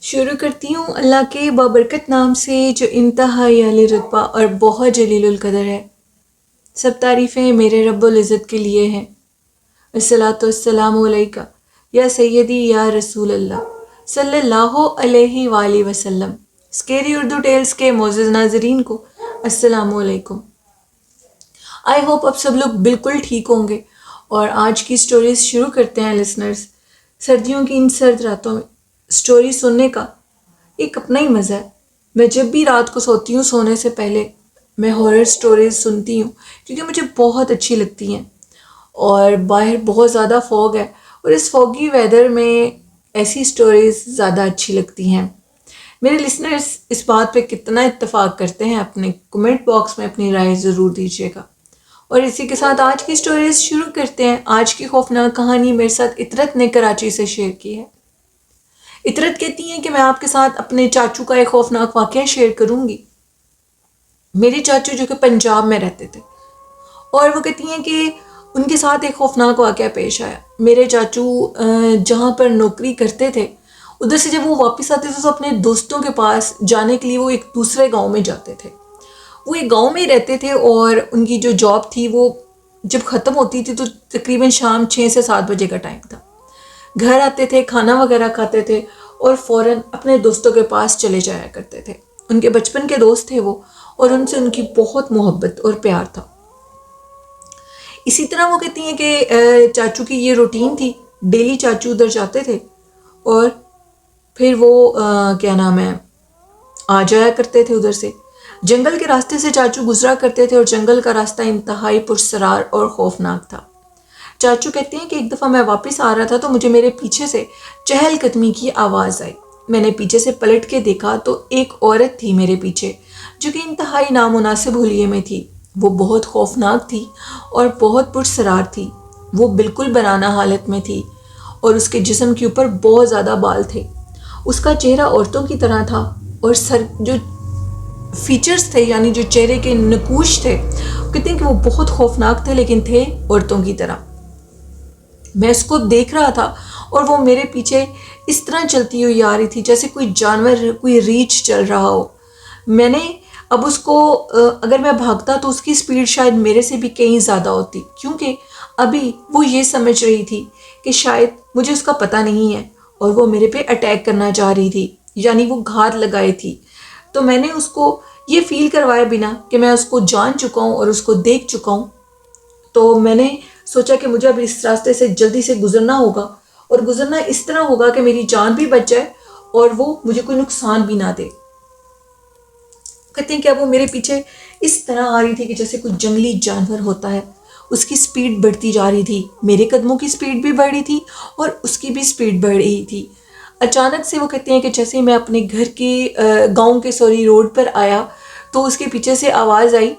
شروع کرتی ہوں اللہ کے بابرکت نام سے جو انتہائی اعلی رتبہ اور بہت جلیل القدر ہے۔ سب تعریفیں میرے رب العزت کے لیے ہیں۔ الصلاۃ والسلام علیکہ یا سیدی یا رسول اللہ صلی اللہ علیہ وآلہ وسلم۔ اسکیری اردو ٹیلز کے معزز ناظرین کو السلام علیکم۔ آئی ہوپ اب سب لوگ بالکل ٹھیک ہوں گے، اور آج کی سٹوریز شروع کرتے ہیں لسنرز۔ سردیوں کی ان سرد راتوں میں سٹوری سننے کا ایک اپنا ہی مزہ ہے۔ میں جب بھی رات کو سوتی ہوں سونے سے پہلے میں ہارر سٹوریز سنتی ہوں، کیونکہ مجھے بہت اچھی لگتی ہیں۔ اور باہر بہت زیادہ فوگ ہے، اور اس فوگی ویدر میں ایسی سٹوریز زیادہ اچھی لگتی ہیں۔ میرے لسنرز اس بات پہ کتنا اتفاق کرتے ہیں اپنے کمنٹ باکس میں اپنی رائے ضرور دیجیے گا۔ اور اسی کے ساتھ آج کی سٹوریز شروع کرتے ہیں۔ آج کی خوفناک کہانی میرے ساتھ اطرت نے کراچی سے شیئر کی ہے۔ اطرت کہتی ہیں کہ میں آپ کے ساتھ اپنے چاچو کا ایک خوفناک واقعہ شیئر کروں گی۔ میرے چاچو جو کہ پنجاب میں رہتے تھے، اور وہ کہتی ہیں کہ ان کے ساتھ ایک خوفناک واقعہ پیش آیا۔ میرے چاچو جہاں پر نوکری کرتے تھے، ادھر سے جب وہ واپس آتے تھے تو اپنے دوستوں کے پاس جانے کے لیے وہ ایک دوسرے گاؤں میں جاتے تھے۔ وہ ایک گاؤں میں ہی رہتے تھے، اور ان کی جو جاب تھی وہ جب ختم ہوتی تھی تو تقریباً شام 6 سے 7 بجے کا ٹائم تھا۔ گھر آتے تھے، کھانا وغیرہ کھاتے تھے، اور فوراً اپنے دوستوں کے پاس چلے جایا کرتے تھے۔ ان کے بچپن کے دوست تھے وہ، اور ان سے ان کی بہت محبت اور پیار تھا۔ اسی طرح وہ کہتی ہیں کہ چاچو کی یہ روٹین تھی، ڈیلی چاچو ادھر جاتے تھے، اور پھر وہ آ جایا کرتے تھے ادھر سے۔ جنگل کے راستے سے چاچو گزرا کرتے تھے، اور جنگل کا راستہ انتہائی پرسرار اور خوفناک تھا۔ چاچو کہتے ہیں کہ ایک دفعہ میں واپس آ رہا تھا تو مجھے میرے پیچھے سے چہل قدمی کی آواز آئی۔ میں نے پیچھے سے پلٹ کے دیکھا تو ایک عورت تھی میرے پیچھے، جو کہ انتہائی نامناسب حلیے میں تھی۔ وہ بہت خوفناک تھی اور بہت پرسرار تھی۔ وہ بالکل برانہ حالت میں تھی، اور اس کے جسم کے اوپر بہت زیادہ بال تھے۔ اس کا چہرہ عورتوں کی طرح تھا، اور سر جو فیچرز تھے، یعنی جو چہرے کے نقوش تھے، کہتے ہیں کہ وہ بہت خوفناک تھے، لیکن تھے عورتوں کی طرح۔ میں اس کو دیکھ رہا تھا، اور وہ میرے پیچھے اس طرح چلتی ہوئی آ رہی تھی جیسے کوئی جانور، کوئی ریچھ چل رہا ہو۔ میں نے اب اس کو اگر میں بھاگتا تو اس کی سپیڈ شاید میرے سے بھی کہیں زیادہ ہوتی، کیونکہ ابھی وہ یہ سمجھ رہی تھی کہ شاید مجھے اس کا پتہ نہیں ہے، اور وہ میرے پہ اٹیک کرنا چاہ رہی تھی، یعنی وہ گھات لگائے تھی۔ تو میں نے اس کو یہ فیل کروائے بنا کہ میں اس کو جان چکا ہوں اور اس کو دیکھ چکا ہوں، تو میں نے سوچا کہ مجھے اب اس راستے سے جلدی سے گزرنا ہوگا، اور گزرنا اس طرح ہوگا کہ میری جان بھی بچ جائے اور وہ مجھے کوئی نقصان بھی نہ دے۔ کہتے ہیں کہ اب وہ میرے پیچھے اس طرح آ رہی تھی کہ جیسے کوئی جنگلی جانور ہوتا ہے۔ اس کی سپیڈ بڑھتی جا رہی تھی، میرے قدموں کی سپیڈ بھی بڑھ رہی تھی، اور اس کی بھی سپیڈ بڑھ رہی تھی۔ اچانک سے وہ کہتے ہیں کہ جیسے میں اپنے گھر کے گاؤں کے روڈ پر آیا تو اس کے پیچھے سے آواز آئی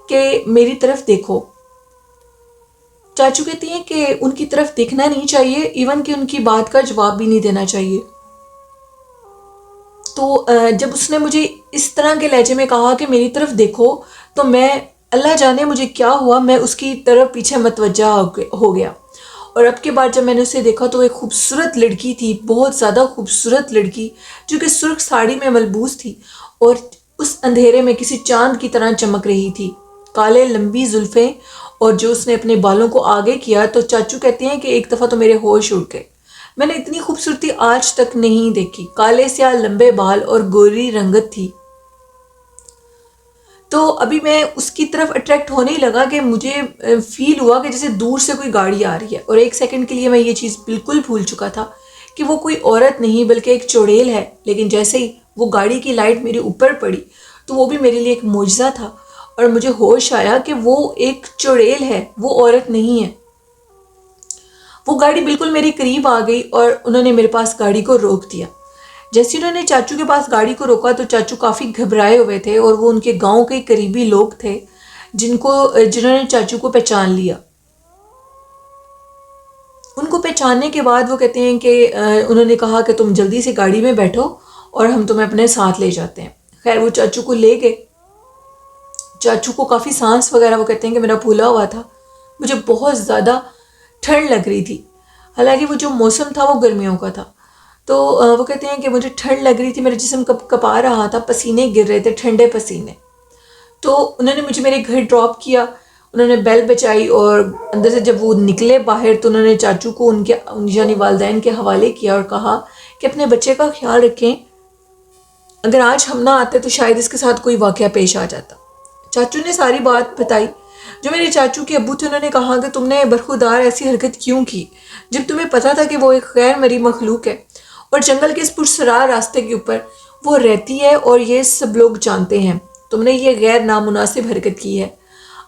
کہ میری طرف دیکھو۔ چاچو کہتی ہیں کہ ان کی طرف دیکھنا نہیں چاہیے، ایون کہ ان کی بات کا جواب بھی نہیں دینا چاہیے۔ تو جب اس نے مجھے اس طرح کے لہجے میں کہا کہ میری طرف دیکھو، تو میں اللہ جانے مجھے کیا ہوا، میں اس کی طرف پیچھے متوجہ ہو گیا۔ اور اب کے بعد جب میں نے اسے دیکھا تو ایک خوبصورت لڑکی تھی، بہت زیادہ خوبصورت لڑکی، جو کہ سرخ ساڑی میں ملبوس تھی، اور اس اندھیرے میں کسی چاند کی طرح چمک رہی تھی۔ کالے لمبی زلفیں، اور جو اس نے اپنے بالوں کو آگے کیا تو چاچو کہتے ہیں کہ ایک دفعہ تو میرے ہوش اڑ گئے۔ میں نے اتنی خوبصورتی آج تک نہیں دیکھی۔ کالے سیاہ لمبے بال اور گوری رنگت تھی۔ تو ابھی میں اس کی طرف اٹریکٹ ہونے ہی لگا کہ مجھے فیل ہوا کہ جیسے دور سے کوئی گاڑی آ رہی ہے، اور ایک سیکنڈ کے لیے میں یہ چیز بالکل بھول چکا تھا کہ وہ کوئی عورت نہیں بلکہ ایک چڑیل ہے۔ لیکن جیسے ہی وہ گاڑی کی لائٹ میرے اوپر پڑی تو وہ بھی میرے لیے ایک معجزہ تھا، اور مجھے ہوش آیا کہ وہ ایک چڑیل ہے، وہ عورت نہیں ہے۔ وہ گاڑی بالکل میرے قریب آ گئی، اور انہوں نے میرے پاس گاڑی کو روک دیا۔ جیسے انہوں نے چاچو کے پاس گاڑی کو روکا تو چاچو کافی گھبرائے ہوئے تھے، اور وہ ان کے گاؤں کے قریبی لوگ تھے جنہوں نے چاچو کو پہچان لیا۔ ان کو پہچاننے کے بعد وہ کہتے ہیں کہ انہوں نے کہا کہ تم جلدی سے گاڑی میں بیٹھو اور ہم تمہیں اپنے ساتھ لے جاتے ہیں۔ خیر وہ چاچو کو لے گئے۔ چاچو کو کافی سانس وغیرہ، وہ کہتے ہیں کہ میرا پھولا ہوا تھا، مجھے بہت زیادہ ٹھنڈ لگ رہی تھی، حالانکہ وہ جو موسم تھا وہ گرمیوں کا تھا۔ تو وہ کہتے ہیں کہ مجھے ٹھنڈ لگ رہی تھی، میرا جسم کپا رہا تھا، پسینے گر رہے تھے، ٹھنڈے پسینے. تو انہوں نے مجھے میرے گھر ڈراپ کیا، انہوں نے بیل بجائی اور اندر سے جب وہ نکلے باہر تو انہوں نے چاچو کو ان کے یعنی والدین کے حوالے کیا اور کہا کہ اپنے بچے کا خیال رکھیں، اگر آج ہم نہ آتے تو شاید اس کے ساتھ کوئی واقعہ پیش آ جاتا. چاچو نے ساری بات بتائی. جو میرے چاچو کے ابو تھے انہوں نے کہا کہ تم نے برخودار ایسی حرکت کیوں کی جب تمہیں پتا تھا کہ وہ ایک غیر مری مخلوق ہے اور جنگل کے اس پرسرار راستے کے اوپر وہ رہتی ہے اور یہ سب لوگ جانتے ہیں. تم نے یہ غیر نامناسب حرکت کی ہے،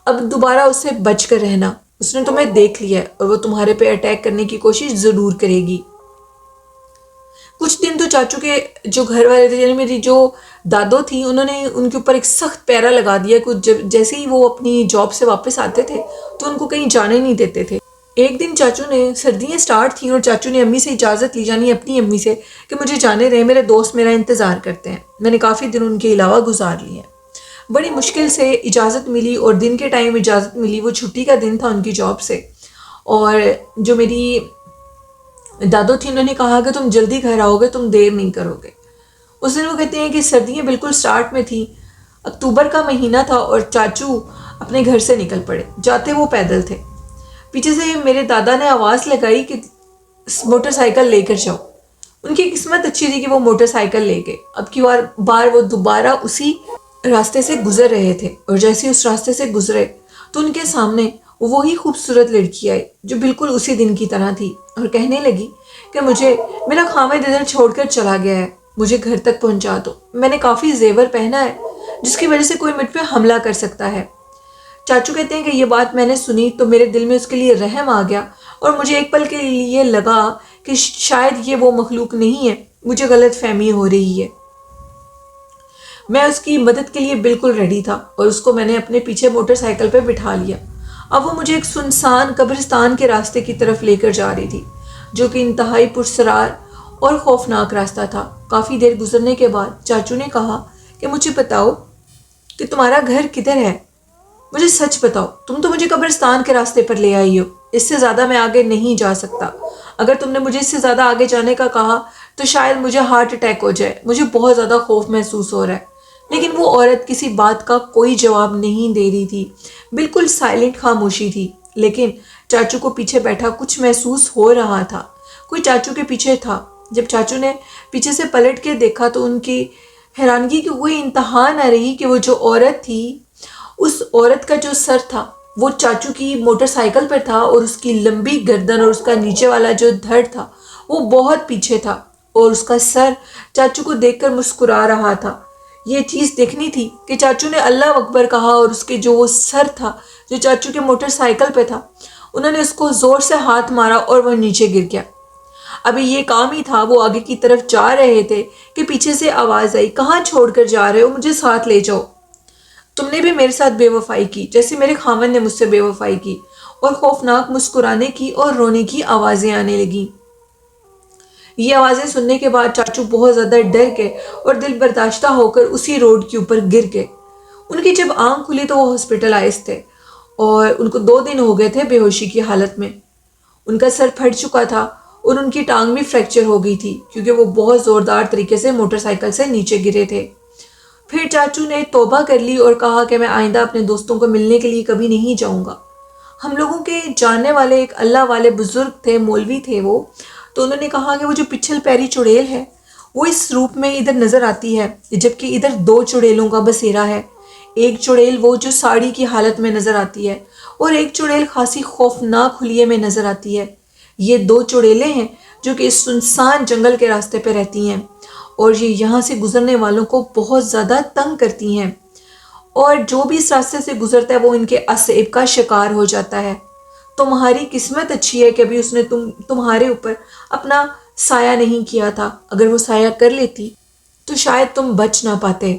اب دوبارہ اس سے بچ کر رہنا. اس نے تمہیں دیکھ لیا ہے اور وہ تمہارے پہ اٹیک کرنے کی کوشش ضرور کرے گی. کچھ دن تو چاچو کے جو گھر والے تھے، یعنی میری جو دادو تھی، انہوں نے ان کے اوپر ایک سخت پیرا لگا دیا کہ جیسے ہی وہ اپنی جاب سے واپس آتے تھے تو ان کو کہیں جانے نہیں دیتے تھے. ایک دن چاچو نے، سردیاں سٹارٹ تھیں اور چاچو نے امی سے اجازت لی، یعنی اپنی امی سے، کہ مجھے جانے رہے، میرے دوست میرا انتظار کرتے ہیں. میں نے کافی دن ان کے علاوہ گزار لیے ہیں. بڑی مشکل سے اجازت ملی اور دن کے ٹائم اجازت ملی. وہ چھٹی کا دن تھا ان کی جاب سے، اور جو میری دادو تھی انہوں نے کہا کہ تم جلدی گھر آؤ گے، تم دیر نہیں کرو گے. اس دن وہ کہتے ہیں کہ سردیاں بالکل سٹارٹ میں تھیں، اکتوبر کا مہینہ تھا اور چاچو اپنے گھر سے نکل پڑے. جاتے وہ پیدل تھے. پیچھے سے میرے دادا نے آواز لگائی کہ موٹر سائیکل لے کر جاؤ. ان کی قسمت اچھی تھی کہ وہ موٹر سائیکل لے گئے. اب کی بار وہ دوبارہ اسی راستے سے گزر رہے تھے اور جیسے اس راستے سے گزرے تو ان کے سامنے وہی خوبصورت لڑکی آئی جو بالکل اسی دن کی طرح تھی اور کہنے لگی کہ مجھے میرا خامد ادھر چھوڑ کر چلا گیا ہے، مجھے گھر تک پہنچا دو. میں نے کافی زیور پہنا ہے جس کی وجہ سے کوئی مجھ پہ حملہ کر سکتا ہے. چاچو کہتے ہیں کہ یہ بات میں نے سنی تو میرے دل میں اس کے لیے رحم آ گیا اور مجھے ایک پل کے لیے لگا کہ شاید یہ وہ مخلوق نہیں ہے، مجھے غلط فہمی ہو رہی ہے. میں اس کی مدد کے لیے بالکل ریڈی تھا اور اس کو میں نے اپنے پیچھے موٹر سائیکل پہ بٹھا لیا. اب وہ مجھے ایک سنسان قبرستان کے راستے کی طرف لے کر جا رہی تھی جو کہ انتہائی پرسرار اور خوفناک راستہ تھا. کافی دیر گزرنے کے بعد چاچو نے کہا کہ مجھے بتاؤ کہ تمہارا گھر کدھر ہے، مجھے سچ بتاؤ. تم تو مجھے قبرستان کے راستے پر لے آئی ہو، اس سے زیادہ میں آگے نہیں جا سکتا. اگر تم نے مجھے اس سے زیادہ آگے جانے کا کہا تو شاید مجھے ہارٹ اٹیک ہو جائے. مجھے بہت زیادہ خوف محسوس ہو رہا ہے. لیکن وہ عورت کسی بات کا کوئی جواب نہیں دے رہی تھی، بالکل سائلنٹ خاموشی تھی. لیکن چاچو کو پیچھے بیٹھا کچھ محسوس ہو رہا تھا، کوئی چاچو کے پیچھے تھا. جب چاچو نے پیچھے سے پلٹ کے دیکھا تو ان کی حیرانگی کی کوئی انتہا نہ رہی کہ وہ جو عورت تھی، اس عورت کا جو سر تھا وہ چاچو کی موٹر سائیکل پر تھا اور اس کی لمبی گردن اور اس کا نیچے والا جو دھڑ تھا وہ بہت پیچھے تھا اور اس کا سر چاچو کو دیکھ کر مسکرا رہا تھا. یہ چیز دیکھنی تھی کہ چاچو نے اللہ اکبر کہا اور اس کے جو وہ سر تھا جو چاچو کے موٹر سائیکل پہ تھا، انہوں نے اس کو زور سے ہاتھ مارا اور وہ نیچے گر گیا. ابھی یہ کام ہی تھا، وہ آگے کی طرف جا رہے تھے کہ پیچھے سے آواز آئی، کہاں چھوڑ کر جا رہے ہو، مجھے ساتھ لے جاؤ. تم نے بھی میرے ساتھ بے وفائی کی جیسے میرے خاوند نے مجھ سے بے وفائی کی. اور خوفناک مسکرانے کی اور رونے کی آوازیں آنے لگیں. یہ آوازیں سننے کے بعد چاچو بہت زیادہ ڈر گئے اور دل برداشتہ ہو کر اسی روڈ کے اوپر گر گئے. ان کی جب آنکھ کھلی تو وہ ہاسپٹلائز تھے اور ان کو 2 دن ہو گئے تھے بے ہوشی کی حالت میں. ان کا سر پھٹ چکا تھا اور ان کی ٹانگ بھی فریکچر ہو گئی تھی کیونکہ وہ بہت زوردار طریقے سے موٹر سائیکل سے نیچے گرے تھے. پھر چاچو نے توبہ کر لی اور کہا کہ میں آئندہ اپنے دوستوں کو ملنے کے لیے کبھی نہیں جاؤں گا. ہم لوگوں کے جاننے والے ایک اللہ والے بزرگ تھے، مولوی تھے وہ، تو انہوں نے کہا کہ وہ جو پچھل پیری چڑیل ہے وہ اس روپ میں ادھر نظر آتی ہے، جبکہ ادھر 2 چڑیلوں کا بسیرا ہے. ایک چڑیل وہ جو ساڑی کی حالت میں نظر آتی ہے اور ایک چڑیل خاصی خوفناک حلیے میں نظر آتی ہے. یہ 2 چڑیلیں ہیں جو کہ اس سنسان جنگل کے راستے پہ رہتی ہیں اور یہ یہاں سے گزرنے والوں کو بہت زیادہ تنگ کرتی ہیں اور جو بھی اس راستے سے گزرتا ہے وہ ان کے عصب کا شکار ہو جاتا ہے. تمہاری قسمت اچھی ہے کہ ابھی اس نے تمہارے اوپر اپنا سایہ نہیں کیا تھا، اگر وہ سایہ کر لیتی تو شاید تم بچ نہ پاتے.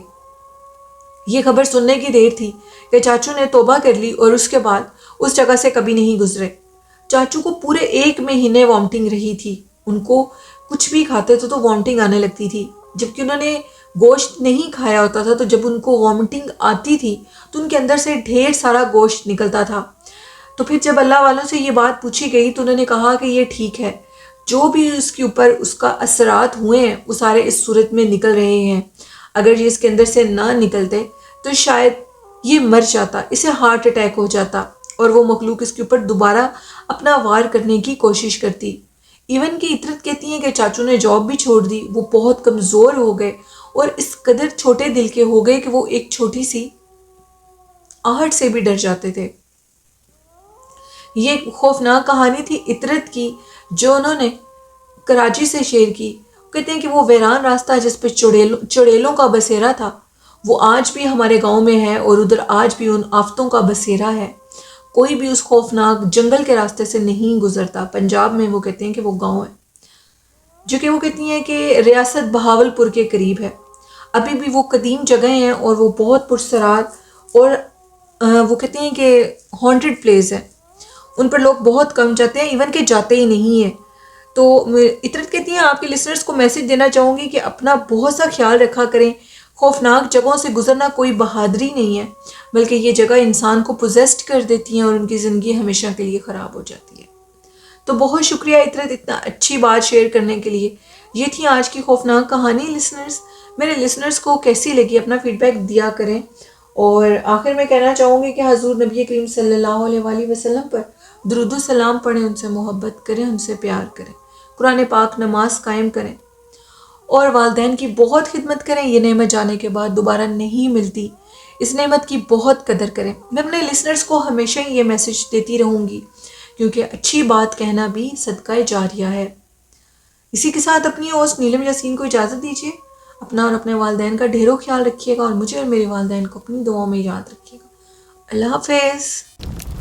یہ خبر سننے کی دیر تھی کہ چاچو نے توبہ کر لی اور اس کے بعد اس جگہ سے کبھی نہیں گزرے. چاچو کو پورے 1 مہینے وامٹنگ رہی تھی. ان کو کچھ بھی کھاتے تھے تو وامٹنگ آنے لگتی تھی، جبکہ انہوں نے گوشت نہیں کھایا ہوتا تھا. تو جب ان کو وامٹنگ آتی تھی تو ان کے اندر سے ڈھیر سارا گوشت نکلتا تھا. تو پھر جب اللہ والوں سے یہ بات پوچھی گئی تو انہوں نے کہا کہ یہ ٹھیک ہے، جو بھی اس کے اوپر اس کا اثرات ہوئے ہیں وہ سارے اس صورت میں نکل رہے ہیں. اگر یہ اس کے اندر سے نہ نکلتے تو شاید یہ مر جاتا، اسے ہارٹ اٹیک ہو جاتا اور وہ مخلوق اس کے اوپر دوبارہ اپنا وار کرنے کی کوشش کرتی. ایون کہ عطرت کہتی ہیں کہ چاچو نے جاب بھی چھوڑ دی، وہ بہت کمزور ہو گئے اور اس قدر چھوٹے دل کے ہو گئے کہ وہ ایک چھوٹی سی آہٹ سے بھی ڈر جاتے تھے. یہ ایک خوفناک کہانی تھی عطرت کی جو انہوں نے کراچی سے شیئر کی. کہتے ہیں کہ وہ ویران راستہ جس پہ چڑیلوں کا بسیرا تھا وہ آج بھی ہمارے گاؤں میں ہے، اور ادھر آج بھی ان آفتوں کا بسیرا ہے. کوئی بھی اس خوفناک جنگل کے راستے سے نہیں گزرتا. پنجاب میں وہ کہتے ہیں کہ وہ گاؤں ہے جو کہ وہ کہتی ہیں کہ ریاست بہاول پور کے قریب ہے. ابھی بھی وہ قدیم جگہیں ہیں اور وہ بہت پرسرار اور وہ کہتے ہیں کہ ہانٹڈ پلیس ہے. ان پر لوگ بہت کم جاتے ہیں، ایون کہ جاتے ہی نہیں ہیں. تو عطرت کہتی ہیں آپ کے لسنرز کو میسج دینا چاہوں گی کہ اپنا بہت سا خیال رکھا کریں. خوفناک جگہوں سے گزرنا کوئی بہادری نہیں ہے، بلکہ یہ جگہ انسان کو پوزیسڈ کر دیتی ہیں اور ان کی زندگی ہمیشہ کے لیے خراب ہو جاتی ہے. تو بہت شکریہ عطرت اتنا اچھی بات شیئر کرنے کے لیے. یہ تھی آج کی خوفناک کہانی. لسنرز، میرے لسنرز کو کیسی لگی اپنا فیڈ بیک دیا کریں. اور آخر میں کہنا چاہوں گی کہ حضور نبی کریم صلی اللہ علیہ وآلہ وسلم پر درود و سلام پڑھیں، ان سے محبت کریں، ان سے پیار کریں، قرآن پاک نماز قائم کریں اور والدین کی بہت خدمت کریں. یہ نعمت جانے کے بعد دوبارہ نہیں ملتی. اس نعمت کی بہت قدر کریں. میں اپنے لسنرز کو ہمیشہ یہ میسج دیتی رہوں گی کیونکہ اچھی بات کہنا بھی صدقہ جاریہ ہے. اسی کے ساتھ اپنی ہوسٹ نیلم یاسین کو اجازت دیجیے. اپنا اور اپنے والدین کا ڈھیروں خیال رکھیے گا اور مجھے اور میرے والدین کو اپنی دعاؤں میں یاد رکھیے گا. اللہ حافظ.